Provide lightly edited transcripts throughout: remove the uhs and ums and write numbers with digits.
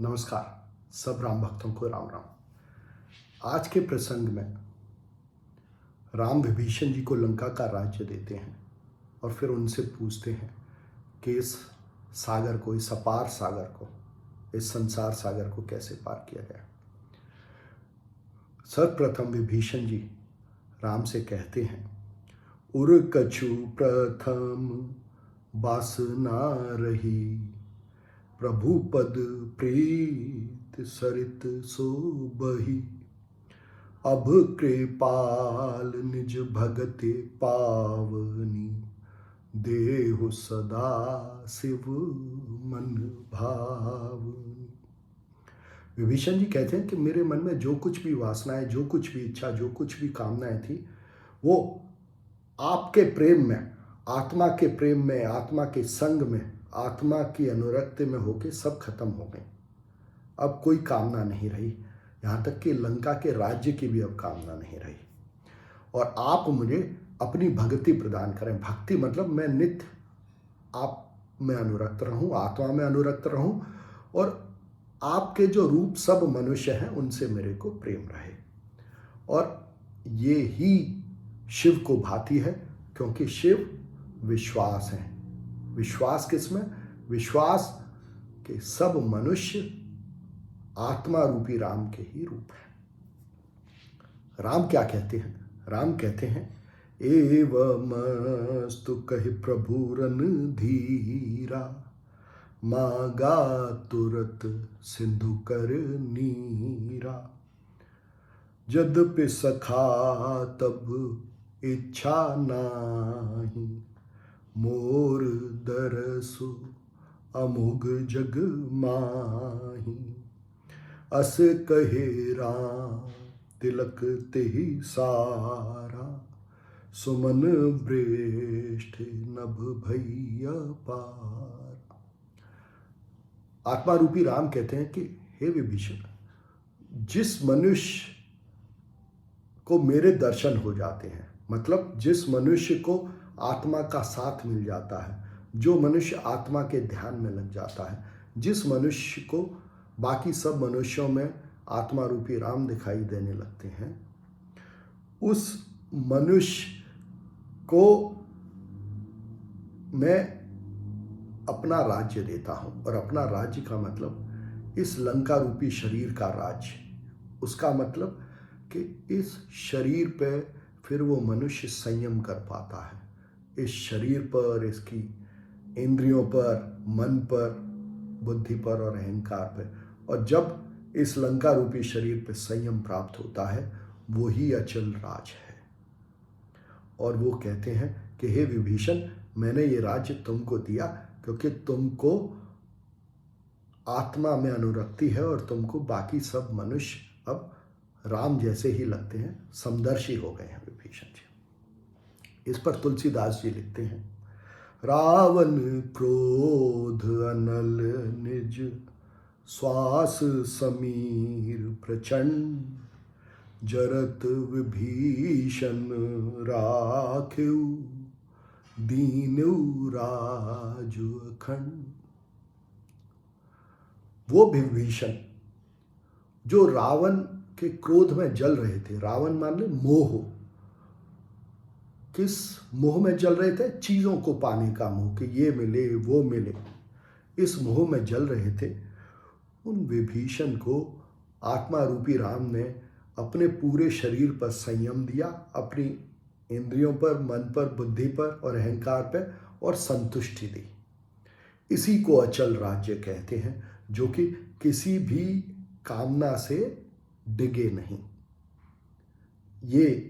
नमस्कार। सब राम भक्तों को राम राम। आज के प्रसंग में राम विभीषण जी को लंका का राज्य देते हैं और फिर उनसे पूछते हैं कि इस सागर को, इस अपार सागर को, इस संसार सागर को कैसे पार किया जाए। सर्वप्रथम विभीषण जी राम से कहते हैं, उर कछु प्रथम बासना रही, प्रभु पद प्रीत सरित सो बही, अब कृपाल निज भगति पावनी, देहु सदा शिव मन भावनी। विभीषण जी कहते हैं कि मेरे मन में जो कुछ भी वासनाएं, जो कुछ भी इच्छा, जो कुछ भी कामनाएं थी, वो आपके प्रेम में, आत्मा के प्रेम में, आत्मा के संग में, आत्मा की अनुरक्ति में होके सब खत्म हो गई। अब कोई कामना नहीं रही, यहाँ तक कि लंका के राज्य की भी अब कामना नहीं रही। और आप मुझे अपनी भक्ति प्रदान करें। भक्ति मतलब मैं नित्य आप में अनुरक्त रहूं, आत्मा में अनुरक्त रहूं, और आपके जो रूप सब मनुष्य हैं उनसे मेरे को प्रेम रहे। और ये ही शिव को भाती है, क्योंकि शिव विश्वास है। विश्वास किसमें? विश्वास के सब मनुष्य आत्मा रूपी राम के ही रूप है। राम क्या कहते हैं? राम कहते हैं, एवमस्तु कहि प्रभु रणधीरा, मागा तुरत सिंधु कर नीरा, यद्यपि सखा तब इच्छा नाही, मोर दरसु अमुग जग माही, अस कहे राम तिलक तेहि सारा, सुमन ब्रेष्ठ नभ भैया पार। आत्मा रूपी राम कहते हैं कि हे विभीषण, जिस मनुष्य को मेरे दर्शन हो जाते हैं, मतलब जिस मनुष्य को आत्मा का साथ मिल जाता है, जो मनुष्य आत्मा के ध्यान में लग जाता है, जिस मनुष्य को बाकी सब मनुष्यों में आत्मा रूपी राम दिखाई देने लगते हैं, उस मनुष्य को मैं अपना राज्य देता हूं। और अपना राज्य का मतलब इस लंका रूपी शरीर का राज्य। उसका मतलब कि इस शरीर पे फिर वो मनुष्य संयम कर पाता है। इस शरीर पर, इसकी इंद्रियों पर, मन पर, बुद्धि पर और अहंकार पर। और जब इस लंका रूपी शरीर पे संयम प्राप्त होता है, वो ही अचल राज है। और वो कहते हैं कि हे विभीषण, मैंने ये राज्य तुमको दिया क्योंकि तुमको आत्मा में अनुरक्ति है और तुमको बाकी सब मनुष्य अब राम जैसे ही लगते हैं, समदर्शी हो गए हैं विभीषण जी। इस पर तुलसीदास जी लिखते हैं, रावण क्रोध अनल निज, श्वास समीर प्रचंड, जरत विभीषण राख्यु, दीनु राजु अखंड। वो विभीषण जो रावण के क्रोध में जल रहे थे, रावण मान ले मोह, किस मोह में जल रहे थे? चीजों को पाने का मोह, कि ये मिले वो मिले, इस मोह में जल रहे थे। उन विभीषण को आत्मा रूपी राम ने अपने पूरे शरीर पर संयम दिया, अपनी इंद्रियों पर, मन पर, बुद्धि पर और अहंकार पर, और संतुष्टि दी। इसी को अचल राज्य कहते हैं, जो कि किसी भी कामना से डिगे नहीं। ये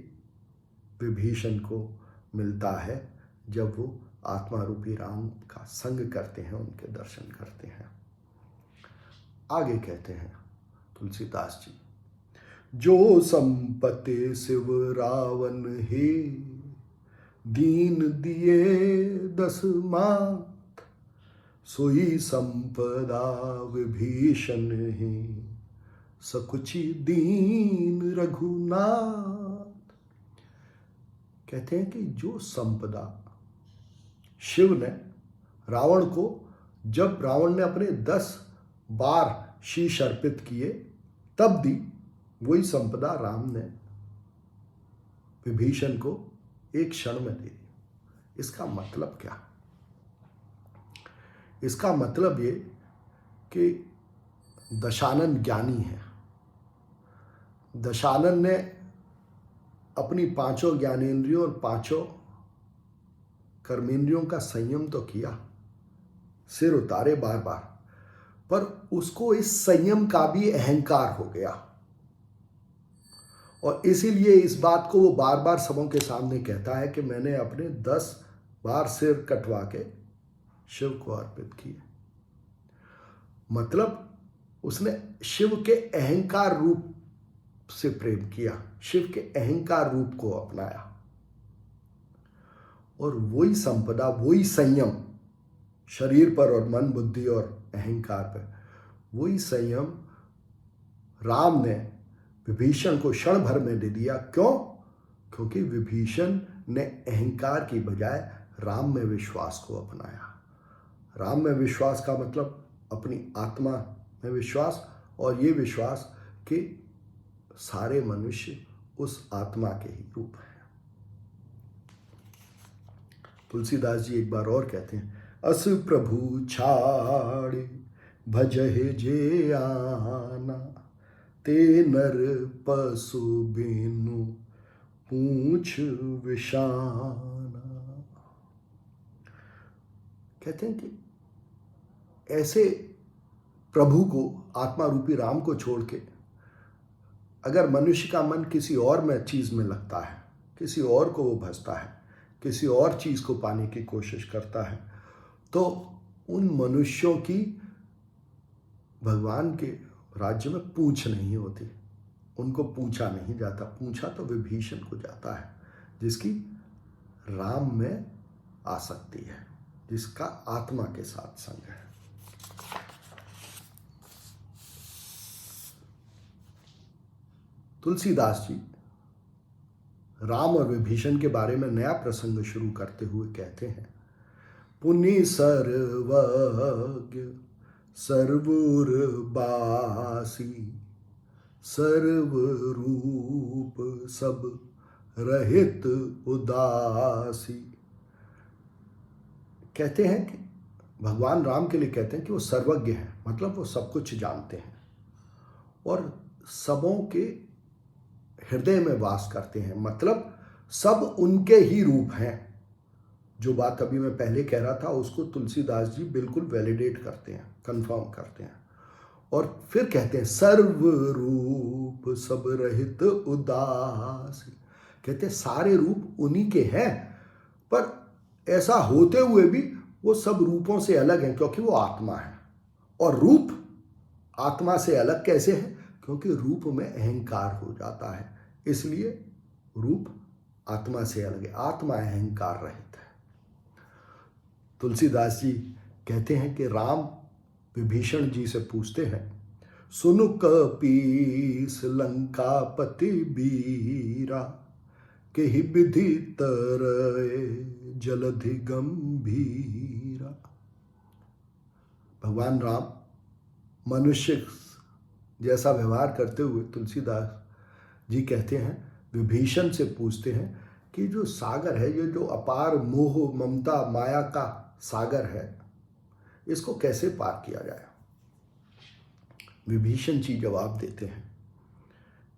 विभीषण को मिलता है जब वो आत्मा रूपी राम का संग करते हैं, उनके दर्शन करते हैं। आगे कहते हैं तुलसीदास जी, जो संपत्ति शिव रावण हे, दीन दिए दस मात, सोई संपदा विभीषण हे, सकुचि दीन रघुनाथ। कहते हैं कि जो संपदा शिव ने रावण को, जब रावण ने अपने 10 बार शीश अर्पित किए, तब दी। वही संपदा राम ने विभीषण को एक क्षण में दे दी। इसका मतलब क्या? इसका मतलब ये कि दशानन ज्ञानी है। दशानन ने अपनी पांचों ज्ञानेंद्रियों और पांचों कर्मेंद्रियों का संयम तो किया, सिर उतारे बार बार, पर उसको इस संयम का भी अहंकार हो गया, और इसीलिए इस बात को वो बार बार सबों के सामने कहता है कि मैंने अपने 10 बार सिर कटवा के शिव को अर्पित किए। मतलब उसने शिव के अहंकार रूप से प्रेम किया, शिव के अहंकार रूप को अपनाया, और वही संपदा, वही संयम शरीर पर और मन, बुद्धि और अहंकार पर, वही संयम राम ने विभीषण को क्षण भर में दे दिया। क्यों? क्योंकि विभीषण ने अहंकार की बजाय राम में विश्वास को अपनाया। राम में विश्वास का मतलब अपनी आत्मा में विश्वास, और ये विश्वास कि सारे मनुष्य उस आत्मा के ही रूप हैं। तुलसीदास जी एक बार और कहते हैं, अस प्रभु छाड़े भजहे जे आना, ते नर पशु बिनु पूछ विशाना। कहते हैं कि ऐसे प्रभु को, आत्मा रूपी राम को छोड़ के अगर मनुष्य का मन किसी और में चीज में लगता है, किसी और को वो भजता है, किसी और चीज को पाने की कोशिश करता है, तो उन मनुष्यों की भगवान के राज्य में पूछ नहीं होती, उनको पूछा नहीं जाता। पूछा तो विभीषण को जाता है, जिसकी राम में आसक्ति है, जिसका आत्मा के साथ संग है। तुलसीदास जी राम और विभीषण के बारे में नया प्रसंग शुरू करते हुए कहते हैं, पुनि सर्वज्ञ सर्वुरबासी, सर्वरूप सब रहित उदासी। कहते हैं कि भगवान राम के लिए कहते हैं कि वो सर्वज्ञ हैं, मतलब वो सब कुछ जानते हैं और सबों के हृदय में वास करते हैं, मतलब सब उनके ही रूप हैं। जो बात अभी मैं पहले कह रहा था उसको तुलसीदास जी बिल्कुल वैलिडेट करते हैं, कंफर्म करते हैं, और फिर कहते हैं सर्व रूप सब रहित उदासी। कहते हैं सारे रूप उन्हीं के हैं, पर ऐसा होते हुए भी वो सब रूपों से अलग हैं, क्योंकि वो आत्मा है। और रूप आत्मा से अलग कैसे है? क्योंकि रूप में अहंकार हो जाता है, इसलिए रूप आत्मा से अलग है, आत्मा अहंकार रहित है। तुलसीदास जी कहते हैं कि राम विभीषण जी से पूछते हैं, सुनु कपीस लंकापति बीरा, के ही विधि तरए जलधि गंभीरा। भगवान राम मनुष्य जैसा व्यवहार करते हुए तुलसीदास जी कहते हैं, विभीषण से पूछते हैं कि जो सागर है, ये जो अपार मोह ममता माया का सागर है, इसको कैसे पार किया जाए। विभीषण जी जवाब देते हैं,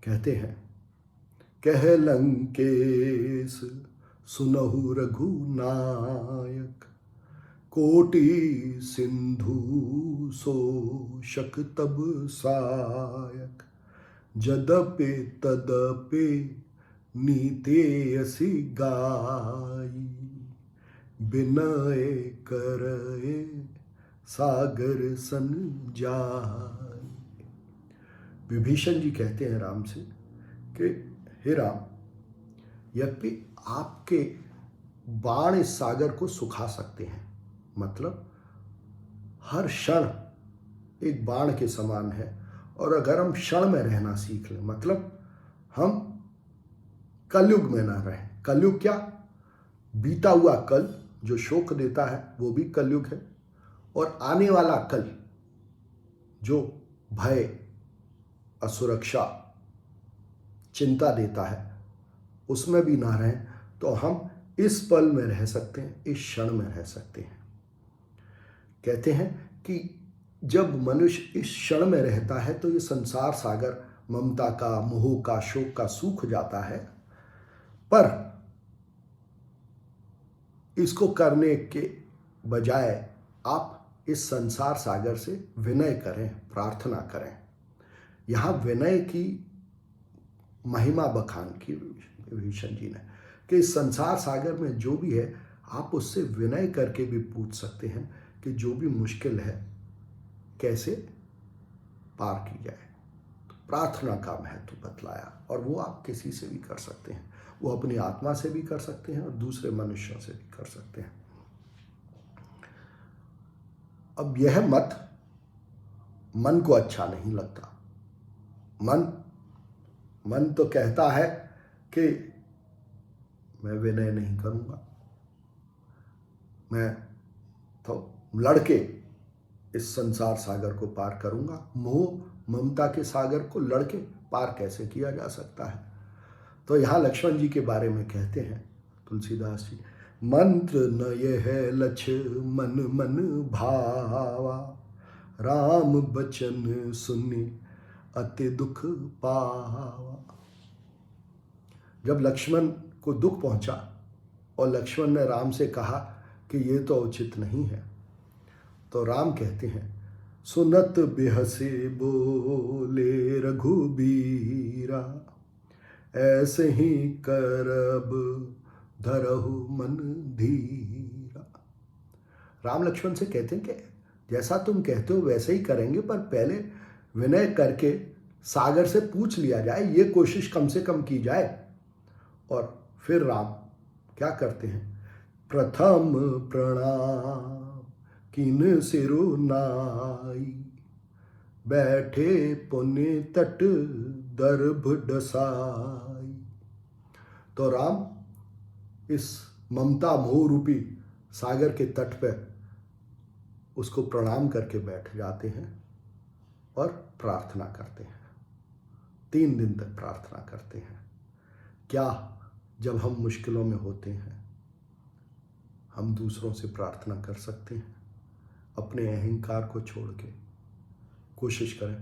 कहते हैं, कह लंकेश सुनहु रघुनायक, कोटि सिंधु शोषक तब सायक, जदपि तदपि नीतेयसि गाई, बिनय करए सागर सन जाई। विभीषण जी कहते हैं राम से कि हे राम, यद्यपि आपके बाण इस सागर को सुखा सकते हैं, मतलब हर क्षण एक बाण के समान है, और अगर हम क्षण में रहना सीख लें, मतलब हम कलयुग में ना रहें। कलयुग क्या? बीता हुआ कल जो शोक देता है वो भी कलयुग है, और आने वाला कल जो भय, असुरक्षा, चिंता देता है, उसमें भी ना रहें तो हम इस पल में रह सकते हैं, इस क्षण में रह सकते हैं। कहते हैं कि जब मनुष्य इस क्षण में रहता है तो ये संसार सागर ममता का, मोह का, शोक का सूख जाता है। पर इसको करने के बजाय आप इस संसार सागर से विनय करें, प्रार्थना करें। यहाँ विनय की महिमा बखान की विभीषण जी ने कि इस संसार सागर में जो भी है आप उससे विनय करके भी पूछ सकते हैं कि जो भी मुश्किल है कैसे पार की जाए। तो प्रार्थना का महत्व बतलाया, और वो आप किसी से भी कर सकते हैं, वो अपनी आत्मा से भी कर सकते हैं और दूसरे मनुष्यों से भी कर सकते हैं। अब यह मत मन को अच्छा नहीं लगता। मन तो कहता है कि मैं विनय नहीं करूंगा, मैं तो लड़के इस संसार सागर को पार करूंगा। मोह ममता के सागर को लड़के पार कैसे किया जा सकता है। तो यहाँ लक्ष्मण जी के बारे में कहते हैं तुलसीदास जी, मंत्र न यह लक्ष्मण मन भावा, राम बचन सुनि अति दुख पावा। जब लक्ष्मण को दुख पहुंचा और लक्ष्मण ने राम से कहा कि ये तो उचित नहीं है, तो राम कहते हैं, सुनत बिहसे बोले रघुबीरा, ऐसे ही करब धरहु मन धीरा। राम लक्ष्मण से कहते हैं कि जैसा तुम कहते हो वैसे ही करेंगे, पर पहले विनय करके सागर से पूछ लिया जाए, ये कोशिश कम से कम की जाए। और फिर राम क्या करते हैं, प्रथम प्रणाम किन सिरु नाई, बैठे पुण्य तट दर्भ डसाई। तो राम इस ममता मोह रूपी सागर के तट पर उसको प्रणाम करके बैठ जाते हैं और प्रार्थना करते हैं। 3 दिन तक प्रार्थना करते हैं। क्या जब हम मुश्किलों में होते हैं हम दूसरों से प्रार्थना कर सकते हैं? अपने अहंकार को छोड़ के कोशिश करें।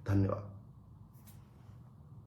धन्यवाद।